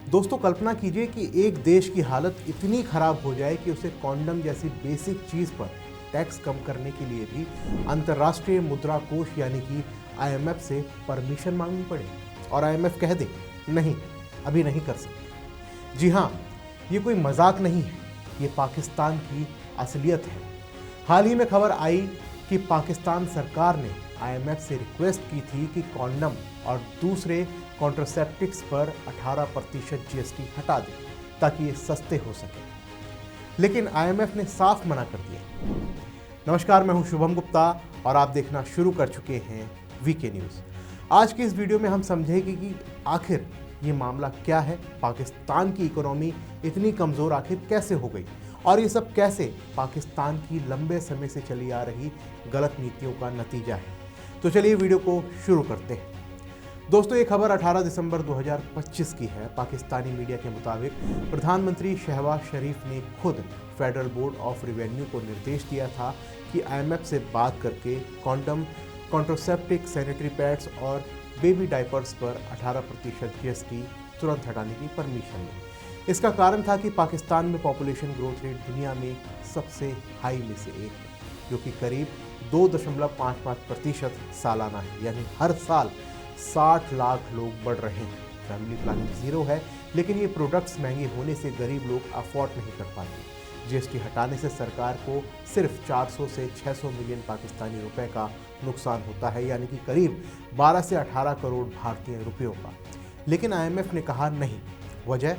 दोस्तों कल्पना कीजिए कि एक देश की हालत इतनी खराब हो जाए कि उसे कॉन्डम जैसी बेसिक चीज पर टैक्स कम करने के लिए भी अंतर्राष्ट्रीय मुद्रा कोष यानी कि आईएमएफ से परमिशन मांगनी पड़े और आईएमएफ कह दे नहीं, अभी नहीं कर सकते। जी हाँ, ये कोई मजाक नहीं है, ये पाकिस्तान की असलियत है। हाल ही में खबर आई कि पाकिस्तान सरकार ने आईएमएफ से रिक्वेस्ट की थी कि कॉन्डम और दूसरे कॉन्ट्रासेप्टिक्स पर 18% जीएसटी हटा दे ताकि ये सस्ते हो सके, लेकिन आईएमएफ ने साफ मना कर दिया। नमस्कार, मैं हूं शुभम गुप्ता और आप देखना शुरू कर चुके हैं वीके न्यूज़। आज की इस वीडियो में हम समझेंगे कि आखिर ये मामला क्या है, पाकिस्तान की इकोनॉमी इतनी कमज़ोर आखिर कैसे हो गई और ये सब कैसे पाकिस्तान की लंबे समय से चली आ रही गलत नीतियों का नतीजा है। तो चलिए वीडियो को शुरू करते हैं। दोस्तों ये खबर 18 दिसंबर 2025 की है। पाकिस्तानी मीडिया के मुताबिक प्रधानमंत्री शहबाज शरीफ ने खुद फेडरल बोर्ड ऑफ रेवेन्यू को निर्देश दिया था कि आईएमएफ से बात करके कॉन्डम, कॉन्ट्रासेप्टिक, सैनिटरी पैड्स और बेबी डायपर्स पर 18% जीएसटी तुरंत हटाने की परमिशन ली। इसका कारण था कि पाकिस्तान में पॉपुलेशन ग्रोथ रेट दुनिया में सबसे हाई में से एक है, जो कि करीब 2.55% सालाना है, यानी हर साल 60 लाख लोग बढ़ रहे हैं। फैमिली प्लानिंग जीरो है, लेकिन ये प्रोडक्ट्स महंगे होने से गरीब लोग अफोर्ड नहीं कर पाते। जीएसटी हटाने से सरकार को सिर्फ 400 से 600 मिलियन पाकिस्तानी रुपए का नुकसान होता है, यानी कि करीब 12 से 18 करोड़ भारतीय रुपयों का। लेकिन आईएमएफ ने कहा नहीं। वजह,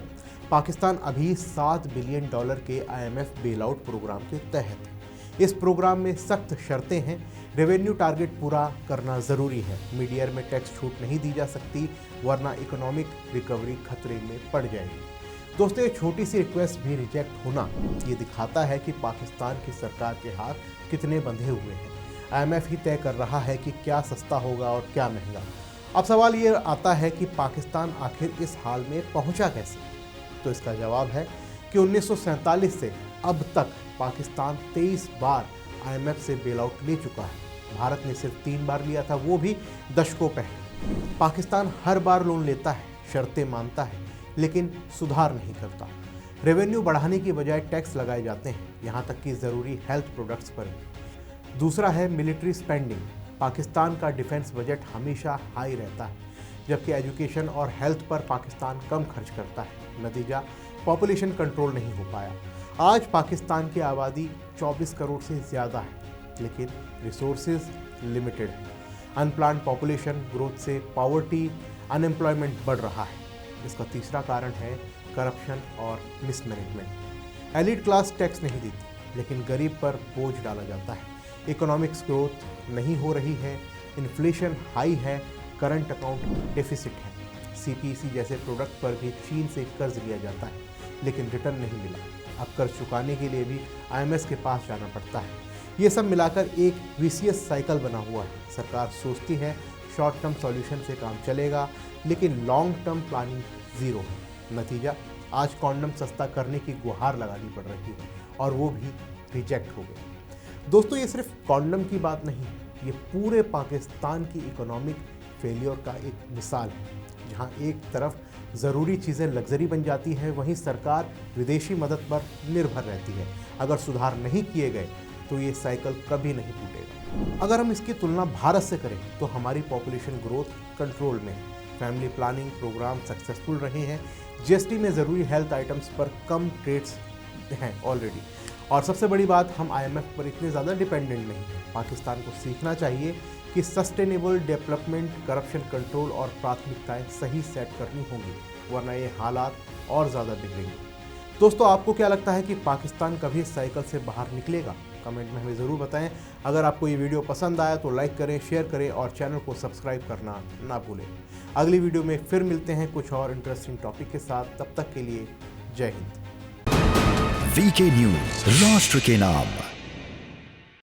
पाकिस्तान अभी $7 बिलियन के आईएमएफ बेल आउट प्रोग्राम के तहत है। इस प्रोग्राम में सख्त शर्तें हैं। रेवेन्यू टारगेट पूरा करना ज़रूरी है। मिड ईयर में टैक्स छूट नहीं दी जा सकती, वरना इकोनॉमिक रिकवरी खतरे में पड़ जाएगी। दोस्तों ये छोटी सी रिक्वेस्ट भी रिजेक्ट होना ये दिखाता है कि पाकिस्तान की सरकार के हाथ कितने बंधे हुए हैं। आईएमएफ ही तय कर रहा है कि क्या सस्ता होगा और क्या महंगा। अब सवाल ये आता है कि पाकिस्तान आखिर इस हाल में पहुंचा कैसे? तो इसका जवाब है कि 1947 से अब तक पाकिस्तान 23 बार आईएमएफ से बेल आउट ले चुका है। भारत ने सिर्फ 3 बार लिया था, वो भी दशकों पहले। पाकिस्तान हर बार लोन लेता है, शर्तें मानता है, लेकिन सुधार नहीं करता। रेवेन्यू बढ़ाने की बजाय टैक्स लगाए जाते हैं, यहाँ तक कि ज़रूरी हेल्थ प्रोडक्ट्स पर भी। दूसरा है मिलिट्री स्पेंडिंग। पाकिस्तान का डिफेंस बजट हमेशा हाई रहता है, जबकि एजुकेशन और हेल्थ पर पाकिस्तान कम खर्च करता है। नतीजा, पॉपुलेशन कंट्रोल नहीं हो पाया। आज पाकिस्तान की आबादी 24 करोड़ से ज़्यादा है, लेकिन रिसोर्सेज लिमिटेड है। अनप्लान्ड पॉपुलेशन ग्रोथ से पॉवर्टी, अनएम्प्लॉयमेंट बढ़ रहा है। इसका तीसरा कारण है करप्शन और मिसमैनेजमेंट। एलिट क्लास टैक्स नहीं देती, लेकिन गरीब पर बोझ डाला जाता है। इकोनॉमिक्स ग्रोथ नहीं हो रही है, इन्फ्लेशन हाई है, करंट अकाउंट डेफिसिट है। सीपीईसी जैसे प्रोडक्ट पर भी चीन से कर्ज लिया जाता है, लेकिन रिटर्न नहीं मिला। अब कर्ज चुकाने के लिए भी आईएमएफ के पास जाना पड़ता है। ये सब मिलाकर एक विशियस साइकिल बना हुआ है। सरकार सोचती है शॉर्ट टर्म सॉल्यूशन से काम चलेगा, लेकिन लॉन्ग टर्म प्लानिंग जीरो है। नतीजा, आज कॉन्डम सस्ता करने की गुहार लगानी पड़ रही है और वो भी रिजेक्ट हो गई। दोस्तों ये सिर्फ कॉन्डम की बात नहीं है, ये पूरे पाकिस्तान की इकोनॉमिक फेलियर का एक मिसाल है, जहाँ एक तरफ ज़रूरी चीज़ें लग्जरी बन जाती हैं, वहीं सरकार विदेशी मदद पर निर्भर रहती है। अगर सुधार नहीं किए गए तो ये साइकिल कभी नहीं टूटेगा। अगर हम इसकी तुलना भारत से करें तो हमारी पॉपुलेशन ग्रोथ कंट्रोल में है, फैमिली प्लानिंग प्रोग्राम सक्सेसफुल रहे हैं, जीएसटी में ज़रूरी हेल्थ आइटम्स पर कम ट्रेड्स हैं ऑलरेडी, और सबसे बड़ी बात, हम आईएमएफ पर इतने ज़्यादा डिपेंडेंट नहीं हैं। पाकिस्तान को सीखना चाहिए कि सस्टेनेबल डेवलपमेंट, करप्शन कंट्रोल और प्राथमिकताएं सही सेट करनी होंगी, वरना ये हालात और ज़्यादा बिगड़ेंगे। दोस्तों आपको क्या लगता है कि पाकिस्तान कभी इस साइकिल से बाहर निकलेगा? कमेंट में हमें ज़रूर बताएं। अगर आपको ये वीडियो पसंद आया तो लाइक करें, शेयर करें और चैनल को सब्सक्राइब करना ना भूलें। अगली वीडियो में फिर मिलते हैं कुछ और इंटरेस्टिंग टॉपिक के साथ। तब तक के लिए जय हिंद। वीके न्यूज़, राष्ट्र के नाम।